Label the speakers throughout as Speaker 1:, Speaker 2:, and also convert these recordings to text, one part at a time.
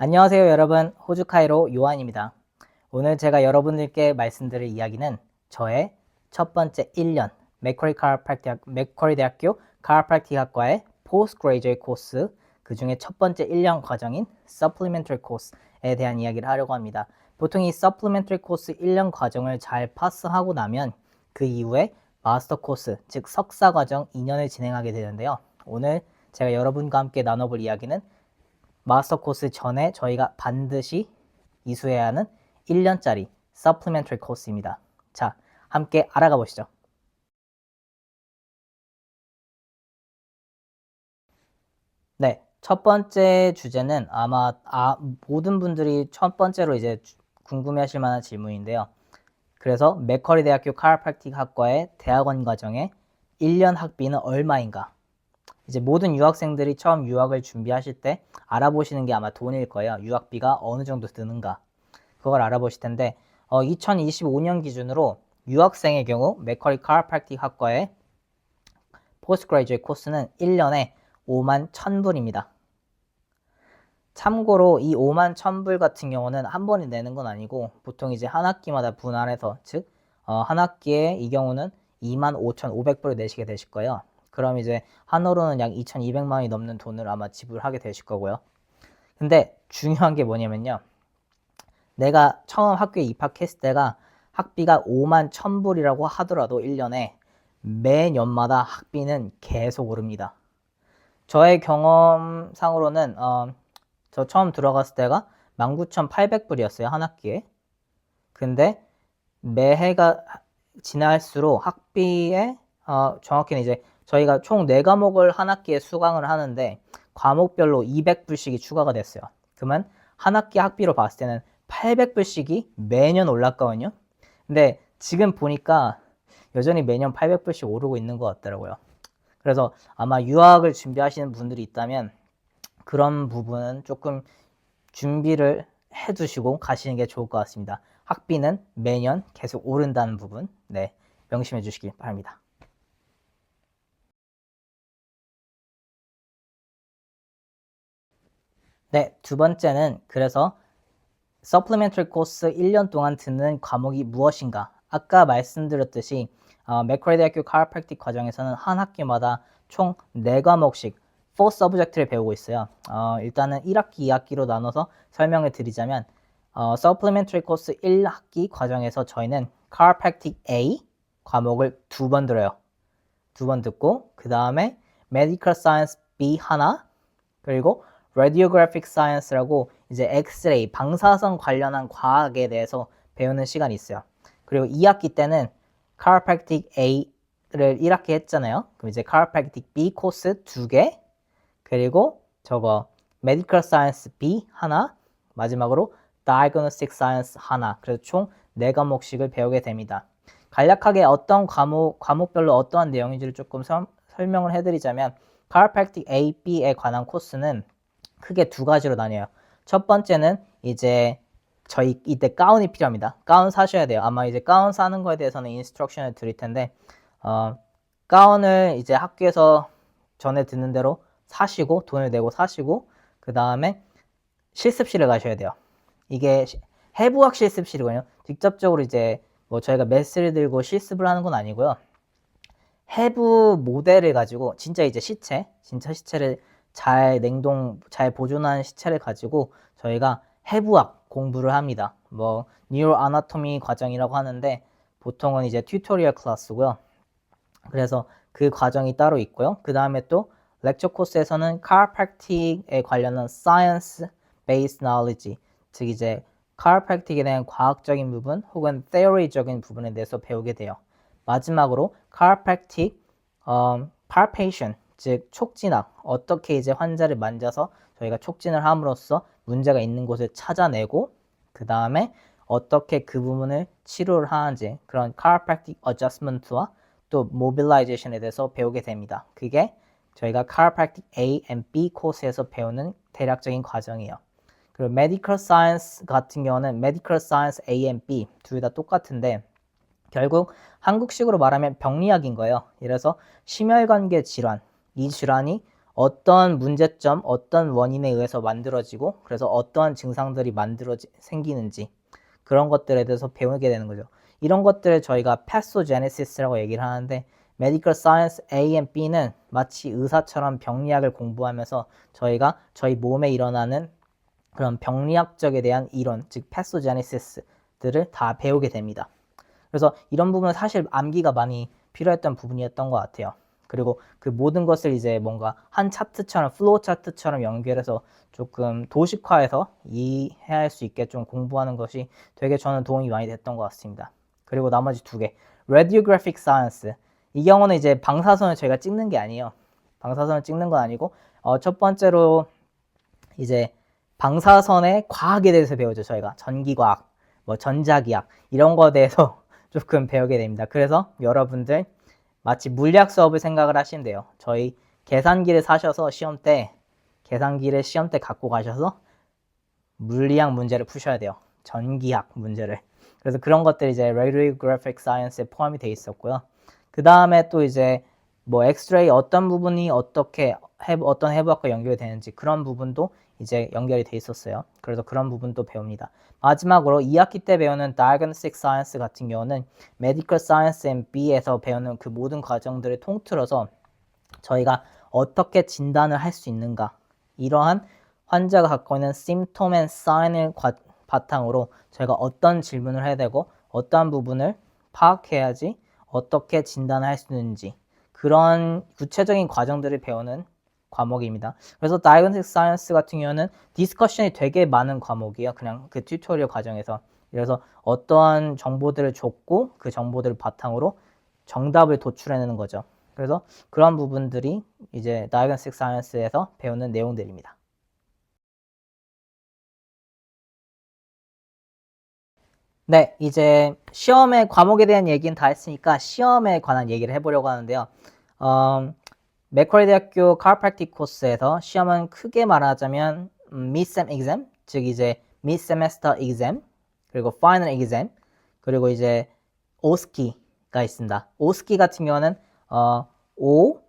Speaker 1: 안녕하세요 여러분, 호주 카이로 요한입니다. 오늘 제가 여러분들께 말씀드릴 이야기는 저의 첫 번째 1년 맥쿼리 대학교 카이로프랙틱 학과의 포스트그레이주에이트 코스, 그 중에 첫 번째 1년 과정인 서플리멘터리 코스에 대한 이야기를 하려고 합니다. 보통 이 서플리멘터리 코스 1년 과정을 잘 파스하고 나면 그 이후에 마스터 코스, 즉 석사 과정 2년을 진행하게 되는데요. 오늘 제가 여러분과 함께 나눠볼 이야기는 마스터 코스 전에 저희가 반드시 이수해야 하는 1년짜리 서플리멘터리 코스입니다. 자, 함께 알아가 보시죠. 네, 첫 번째 주제는 아마 모든 분들이 첫 번째로 이제 궁금해하실 만한 질문인데요. 그래서 맥쿼리 대학교 카이로프랙틱 학과의 대학원 과정의 1년 학비는 얼마인가? 이제 모든 유학생들이 처음 유학을 준비하실 때 알아보시는 게 아마 돈일 거예요. 유학비가 어느 정도 드는가. 그걸 알아보실 텐데 2025년 기준으로 유학생의 경우 맥쿼리 카이로프랙틱 학과의 포스트그레이주에이트 코스는 1년에 5만 1,000불입니다. 참고로 이 5만 1,000불 같은 경우는 한 번에 내는 건 아니고 보통 이제 한 학기마다 분할해서, 즉 한 학기에 이 경우는 25,500불을 내시게 되실 거예요. 그럼 이제 한화로는 약 2,200만 원이 넘는 돈을 아마 지불하게 되실 거고요. 근데 중요한 게 뭐냐면요, 내가 처음 학교에 입학했을 때가 학비가 5만 1,000불이라고 하더라도 1년에 매년마다 학비는 계속 오릅니다. 저의 경험상으로는 저 처음 들어갔을 때가 19,800불이었어요, 한 학기에. 근데 매해가 지날수록 학비에 정확히는 이제 저희가 총 4과목을 한 학기에 수강을 하는데 과목별로 200불씩이 추가가 됐어요. 그러면 한 학기 학비로 봤을 때는 800불씩이 매년 올랐거든요. 근데 지금 보니까 여전히 매년 800불씩 오르고 있는 것 같더라고요. 그래서 아마 유학을 준비하시는 분들이 있다면 그런 부분은 조금 준비를 해두시고 가시는 게 좋을 것 같습니다. 학비는 매년 계속 오른다는 부분, 네, 명심해 주시기 바랍니다. 네, 두 번째는 그래서 서플리멘터리 코스 1년 동안 듣는 과목이 무엇인가? 아까 말씀드렸듯이 맥쿼리 대학교 카이로프랙틱 과정에서는 한 학기마다 총 4과목씩 4 서브젝트를 배우고 있어요. 일단은 1학기, 2학기로 나눠서 설명을 드리자면 서플리멘터리 코스 1학기 과정에서 저희는 카이로프랙틱 A 과목을 2번 들어요. 2번 듣고 그 다음에 메디컬 사이언스 B 하나, 그리고 레디오그래픽 사이언스라고 이제 엑스레이, 방사선 관련한 과학에 대해서 배우는 시간이 있어요. 그리고 2학기 때는 카이로프랙틱 A를 1학기 했잖아요. 그럼 이제 카이로프랙틱 B 코스 2개, 그리고 저거 메디컬 사이언스 B 하나, 마지막으로 다이그노스틱 사이언스 하나. 그래서 총 4과목씩을 배우게 됩니다. 간략하게 어떤 과목별로 어떠한 내용인지를 조금 설명을 해드리자면 카이로프랙틱 A, B에 관한 코스는 크게 2가지로 나뉘어요. 첫 번째는 이제 저희 이때 가운이 필요합니다. 가운 사셔야 돼요. 아마 이제 가운 사는 거에 대해서는 인스트럭션을 드릴 텐데 가운을 이제 학교에서 전에 듣는 대로 사시고 돈을 내고 사시고 그 다음에 실습실에 가셔야 돼요. 이게 해부학 실습실이거든요. 직접적으로 이제 뭐 저희가 메스를 들고 실습을 하는 건 아니고요. 해부 모델을 가지고 진짜 이제 진짜 시체를 잘 보존한 시체를 가지고 저희가 해부학 공부를 합니다. 뭐 뉴로 아나토미 과정이라고 하는데 보통은 이제 튜토리얼 클래스고요. 그래서 그 과정이 따로 있고요. 그 다음에 또 렉처 코스에서는 카이로프랙틱에 관련한 science based knowledge, 즉 이제 카이로프랙틱에 대한 과학적인 부분 혹은 theory적인 부분에 대해서 배우게 돼요. 마지막으로 카이로프랙틱 palpation, 즉 촉진학, 어떻게 이제 환자를 만져서 저희가 촉진을 함으로써 문제가 있는 곳을 찾아내고 그 다음에 어떻게 그 부분을 치료를 하는지, 그런 chiropractic adjustment와 또 mobilization에 대해서 배우게 됩니다. 그게 저희가 chiropractic A and B 코스에서 배우는 대략적인 과정이에요. 그리고 medical science 같은 경우는 medical science A and B 둘 다 똑같은데 결국 한국식으로 말하면 병리학인 거예요. 이래서 심혈관계 질환, 이 질환이 어떤 문제점, 어떤 원인에 의해서 만들어지고 그래서 어떠한 증상들이 생기는지 그런 것들에 대해서 배우게 되는 거죠. 이런 것들을 저희가 pathogenesis라고 얘기를 하는데 Medical Science A and B는 마치 의사처럼 병리학을 공부하면서 저희가 저희 몸에 일어나는 그런 병리학적에 대한 이론, 즉 pathogenesis들을 다 배우게 됩니다. 그래서 이런 부분은 사실 암기가 많이 필요했던 부분이었던 것 같아요. 그리고 그 모든 것을 이제 뭔가 한 차트처럼 플로우 차트처럼 연결해서 조금 도식화해서 이해할 수 있게 좀 공부하는 것이 되게 저는 도움이 많이 됐던 것 같습니다. 그리고 나머지 두 개, Radiographic Science. 이 경우는 이제 방사선을 저희가 찍는 게 아니에요. 방사선을 찍는 건 아니고 첫 번째로 이제 방사선의 과학에 대해서 배우죠. 저희가 전기과학, 뭐 전자기학 이런 거에 대해서 조금 배우게 됩니다. 그래서 여러분들 마치 물리학 수업을 생각을 하시면 돼요. 저희 계산기를 사셔서 계산기를 시험 때 갖고 가셔서 물리학 문제를 푸셔야 돼요. 전기학 문제를. 그래서 그런 것들이 이제 Radiographic Science에 포함이 돼 있었고요. 그 다음에 또 이제 뭐 엑스레이 어떤 부분이 어떤 해부학과 연결이 되는지 그런 부분도 이제 연결이 돼 있었어요. 그래서 그런 부분도 배웁니다. 마지막으로 2학기 때 배우는 Diagnostic Science 같은 경우는 Medical Science and B에서 배우는 그 모든 과정들을 통틀어서 저희가 어떻게 진단을 할 수 있는가, 이러한 환자가 갖고 있는 symptom and sign을 바탕으로 저희가 어떤 질문을 해야 되고 어떠한 부분을 파악해야지 어떻게 진단을 할 수 있는지 그런 구체적인 과정들을 배우는 과목입니다. 그래서 Diagnostic Science 같은 경우는 디스커션이 되게 많은 과목이에요. 그냥 그 튜토리얼 과정에서. 그래서 어떠한 정보들을 줬고 그 정보들을 바탕으로 정답을 도출해내는 거죠. 그래서 그런 부분들이 이제 Diagnostic Science에서 배우는 내용들입니다. 네, 이제 시험의 과목에 대한 얘기는 다 했으니까 시험에 관한 얘기를 해보려고 하는데요. 맥쿼리 대학교 chiropractic 코스에서 시험은 크게 말하자면 mid-sem exam, 즉 이제 mid-semester exam, 그리고 final exam, 그리고 이제 OSCE가 있습니다. OSCE 같은 경우는 O,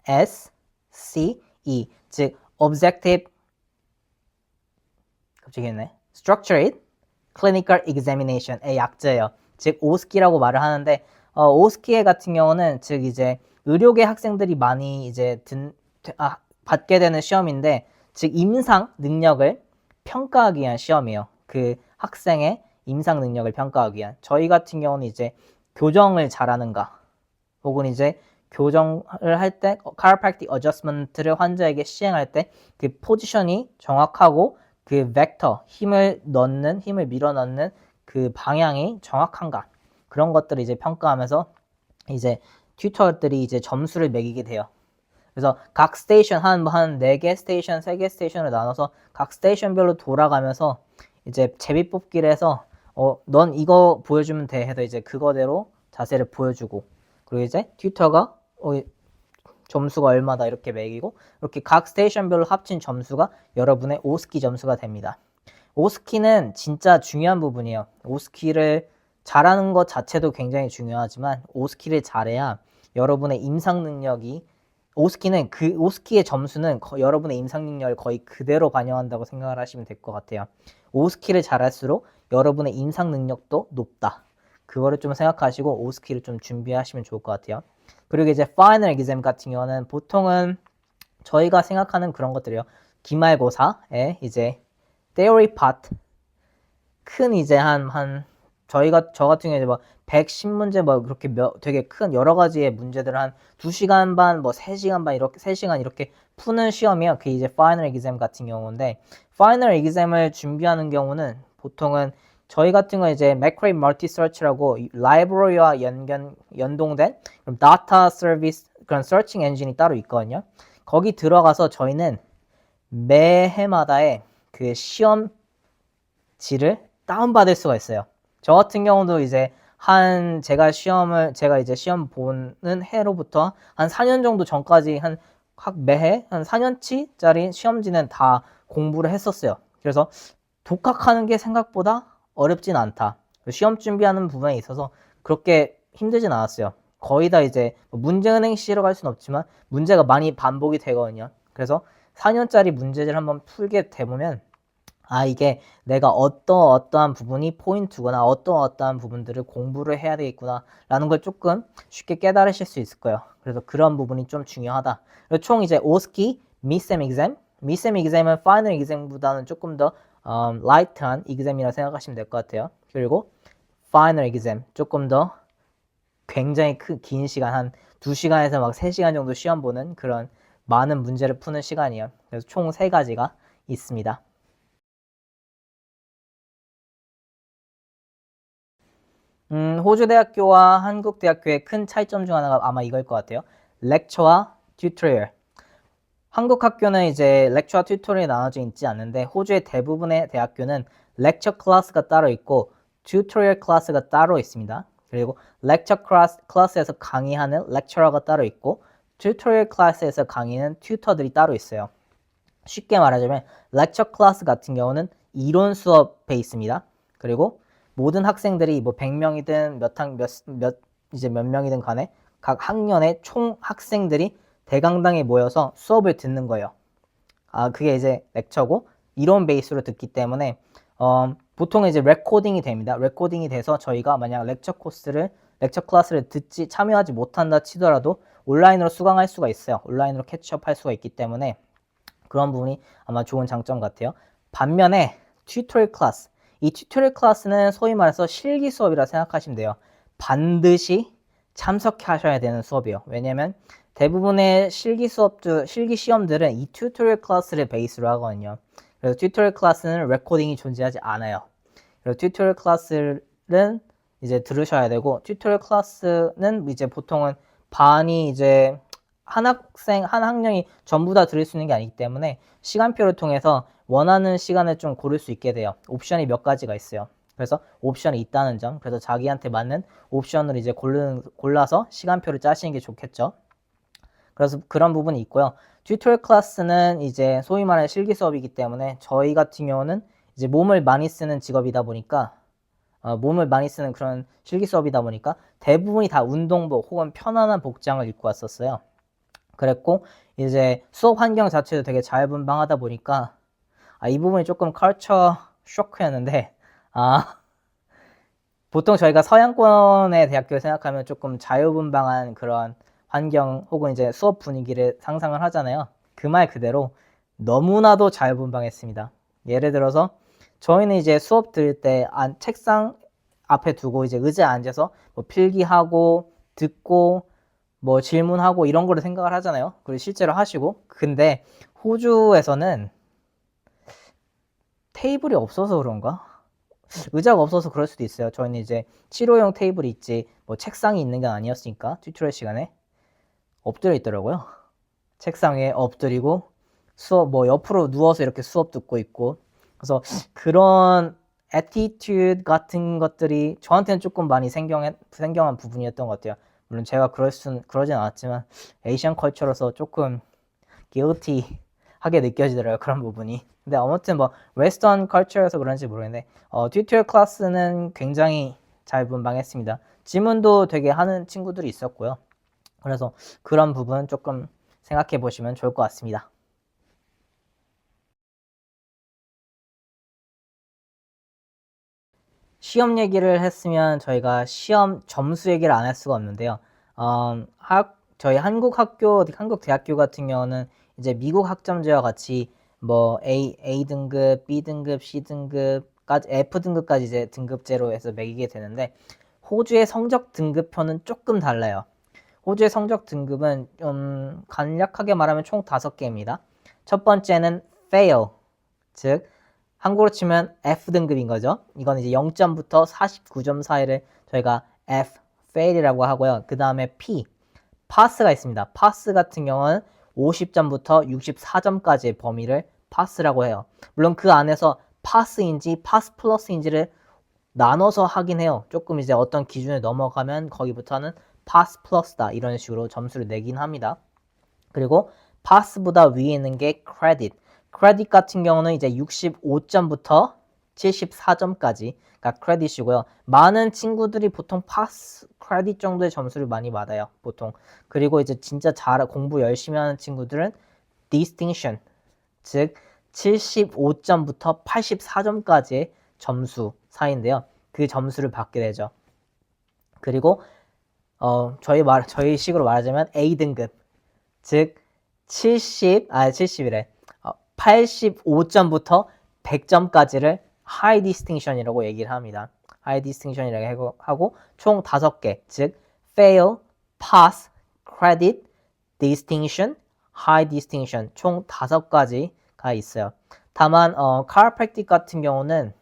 Speaker 1: S, C, E, 즉 objective, 갑자기 했네. structured clinical examination의 약자예요. 즉 OSCE라고 말을 하는데 OSCE 같은 경우는 즉 이제 의료계 학생들이 많이 이제 받게 되는 시험인데 즉 임상 능력을 평가하기 위한 시험이에요. 그 학생의 임상 능력을 포함하기 위한. 저희 같은 경우는 이제 교정을 잘하는가 혹은 이제 교정을 할 때 chiropractic adjustment를 환자에게 시행할 때 그 포지션이 정확하고 그 벡터, 힘을 밀어 넣는 그 방향이 정확한가, 그런 것들을 이제 평가하면서 이제 튜터들이 이제 점수를 매기게 돼요. 그래서 각 스테이션 한 4개 스테이션, 3개 스테이션을 나눠서 각 스테이션별로 돌아가면서 이제 제비뽑기를 해서 넌 이거 보여주면 돼 해서 이제 그거대로 자세를 보여주고, 그리고 이제 튜터가 점수가 얼마다 이렇게 매기고, 이렇게 각 스테이션별로 합친 점수가 여러분의 오스키 점수가 됩니다. 오스키는 진짜 중요한 부분이에요. 오스키를 잘하는 것 자체도 굉장히 중요하지만 오스키를 잘해야 여러분의 임상 능력이, 오스키는 그 오스키의 점수는 여러분의 임상 능력을 거의 그대로 반영한다고 생각을 하시면 될 것 같아요. 오스키를 잘할수록 여러분의 임상 능력도 높다. 그거를 좀 생각하시고 오스키를 좀 준비하시면 좋을 것 같아요. 그리고 이제 파이널 exam 같은 경우는 보통은 저희가 생각하는 그런 것들이요. 기말고사에 이제 theory part 큰 이제 저 같은 경우에 뭐 110문제 뭐 그렇게 되게 큰 여러 가지의 문제들을 한 2시간 반, 뭐 3시간 반 이렇게 3시간 이렇게 푸는 시험이에요. 그게 이제 파이널 exam 같은 경우인데, 파이널 exam을 준비하는 경우는 보통은 저희 같은 건 이제 Macquarie Multi Search라고 라이브러리와 연동된 data service 그런 서칭 엔진이 따로 있거든요. 거기 들어가서 저희는 매해마다의 그 시험지를 다운받을 수가 있어요. 저 같은 경우도 이제 제가 이제 시험 보는 해로부터 한 4년 정도 전까지 매해 한 4년치짜리 시험지는 다 공부를 했었어요. 그래서 독학하는 게 생각보다 어렵진 않다. 시험 준비하는 부분에 있어서 그렇게 힘들진 않았어요. 거의 다 이제 문제은행 C라고 할 수는 없지만 문제가 많이 반복이 되거든요. 그래서 4년짜리 문제를 한번 풀게 되보면 이게 내가 어떠한 부분이 포인트구나, 어떠한 부분들을 공부를 해야 되겠구나 라는 걸 조금 쉽게 깨달으실 수 있을 거예요. 그래서 그런 부분이 좀 중요하다. 그리고 총 이제 5스키 미셈 exam, 미셈 exam은 파이널 exam보다는 조금 더 라이트한 exam이라 생각하시면 될 것 같아요. 그리고 파이널 exam 조금 더 굉장히 긴 시간, 한 2시간에서 막 3시간 정도 시험 보는 그런 많은 문제를 푸는 시간이에요. 그래서 총 3가지가 있습니다. 호주 대학교와 한국 대학교의 큰 차이점 중 하나가 아마 이걸 것 같아요. 렉처와 튜토리얼. 한국 학교는 이제 렉처와 튜토리얼이 나눠져 있지 않는데 호주의 대부분의 대학교는 렉처 클래스가 따로 있고 튜토리얼 클래스가 따로 있습니다. 그리고 렉처 클래스에서 강의하는 렉처러가 따로 있고 튜토리얼 클래스에서 강의는 튜터들이 따로 있어요. 쉽게 말하자면 렉처 클래스 같은 경우는 이론 수업 베이스입니다. 그리고 모든 학생들이 뭐 100명이든 몇 명이든 간에 각 학년의 총 학생들이 대강당에 모여서 수업을 듣는 거예요. 그게 이제 렉처고 이론 베이스로 듣기 때문에 보통 이제 레코딩이 됩니다. 레코딩이 돼서 저희가 만약 렉처 클래스를 참여하지 못한다 치더라도 온라인으로 수강할 수가 있어요. 온라인으로 캐치업할 수가 있기 때문에 그런 부분이 아마 좋은 장점 같아요. 반면에 튜토리얼 클래스, 이 튜토리얼 클래스는 소위 말해서 실기 수업이라 생각하시면 돼요. 반드시 참석하셔야 되는 수업이에요. 왜냐면 대부분의 실기 시험들은 이 튜토리얼 클래스를 베이스로 하거든요. 그래서 튜토리얼 클래스는 레코딩이 존재하지 않아요. 그래서 튜토리얼 클래스는 이제 들으셔야 되고, 튜토리얼 클래스는 이제 보통은 반이 이제 한 학년이 전부 다 들을 수 있는 게 아니기 때문에 시간표를 통해서 원하는 시간을 좀 고를 수 있게 돼요. 옵션이 몇 가지가 있어요. 그래서 옵션이 있다는 점, 그래서 자기한테 맞는 옵션을 이제 골라서 시간표를 짜시는 게 좋겠죠. 그래서 그런 부분이 있고요. 튜토리얼 클래스는 이제 소위 말하는 실기 수업이기 때문에 저희 같은 경우는 이제 몸을 많이 쓰는 직업이다 보니까 몸을 많이 쓰는 그런 실기 수업이다 보니까 대부분이 다 운동복 혹은 편안한 복장을 입고 왔었어요. 그랬고 이제 수업 환경 자체도 되게 자유분방하다 보니까 이 부분이 조금 컬처 쇼크였는데 보통 저희가 서양권의 대학교를 생각하면 조금 자유분방한 그런 환경 혹은 이제 수업 분위기를 상상을 하잖아요. 그 말 그대로 너무나도 자유분방했습니다. 예를 들어서 저희는 이제 수업 들을 때 책상 앞에 두고 이제 의자에 앉아서 뭐 필기하고 듣고 뭐 질문하고 이런 거를 생각을 하잖아요. 그리고 실제로 하시고. 근데 호주에서는 테이블이 없어서 그런가? 의자가 없어서 그럴 수도 있어요. 저희는 이제 치료용 테이블이 있지 뭐 책상이 있는 게 아니었으니까 튜토리얼 시간에 엎드려 있더라고요. 책상 위에 엎드리고 수업 뭐 옆으로 누워서 이렇게 수업 듣고 있고, 그래서 그런 애티튜드 같은 것들이 저한테는 조금 많이 생경한 부분이었던 것 같아요. 물론 제가 그러진 않았지만 에이시안 컬처로서 조금 guilty하게 느껴지더라고요. 그런 부분이. 근데 아무튼 뭐 웨스턴 컬처여서 그런지 모르겠는데 튜토리얼 클래스는 굉장히 잘 분방했습니다. 질문도 되게 하는 친구들이 있었고요. 그래서 그런 부분 조금 생각해 보시면 좋을 것 같습니다. 시험 얘기를 했으면 저희가 시험 점수 얘기를 안 할 수가 없는데요. 저희 한국 대학교 같은 경우는 이제 미국 학점제와 같이 뭐 A 등급, B 등급, C 등급까지 F 등급까지 이제 등급제로 해서 매기게 되는데 호주의 성적 등급표는 조금 달라요. 호주의 성적 등급은 간략하게 말하면 총 5개입니다. 첫 번째는 fail, 즉 한국으로 치면 F 등급인 거죠. 이건 이제 0점부터 49점 사이를 저희가 F, fail이라고 하고요. 그 다음에 P, pass가 있습니다. pass 같은 경우는 50점부터 64점까지의 범위를 pass라고 해요. 물론 그 안에서 pass인지 pass 플러스인지를 나눠서 하긴 해요. 조금 이제 어떤 기준을 넘어가면 거기부터는 pass 플러스다 이런 식으로 점수를 내긴 합니다. 그리고 pass보다 위에 있는 게 credit. credit 같은 경우는 이제 65점부터 74점까지가 credit이고요. 많은 친구들이 보통 pass, credit 정도의 점수를 많이 받아요. 보통. 그리고 이제 진짜 공부 열심히 하는 친구들은 distinction, 즉 75점부터 84점까지의 점수 사이인데요. 그 점수를 받게 되죠. 그리고 저희 식으로 말하자면 A등급, 즉 70이래. 85점부터 100점까지를 high distinction이라고 얘기를 합니다. high distinction이라고 하고 총 5개, 즉 fail, pass, credit, distinction, high distinction 총 5가지가 있어요. 다만 chiropractic 같은 경우는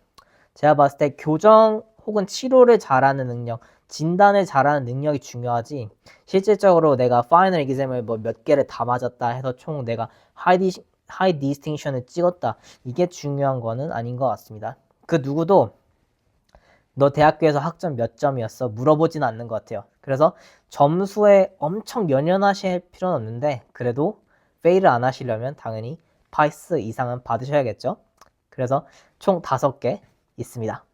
Speaker 1: 제가 봤을 때 교정 혹은 치료를 잘하는 능력, 진단을 잘하는 능력이 중요하지 실질적으로 내가 파이널 exam을 뭐 몇 개를 다 맞았다 해서 총 내가 high distinction을 찍었다 이게 중요한 거는 아닌 것 같습니다. 그 누구도 너 대학교에서 학점 몇 점이었어? 물어보진 않는 것 같아요. 그래서 점수에 엄청 연연하실 필요는 없는데 그래도 페일을 안 하시려면 당연히 파이스 이상은 받으셔야겠죠. 그래서 총 5개 있습니다.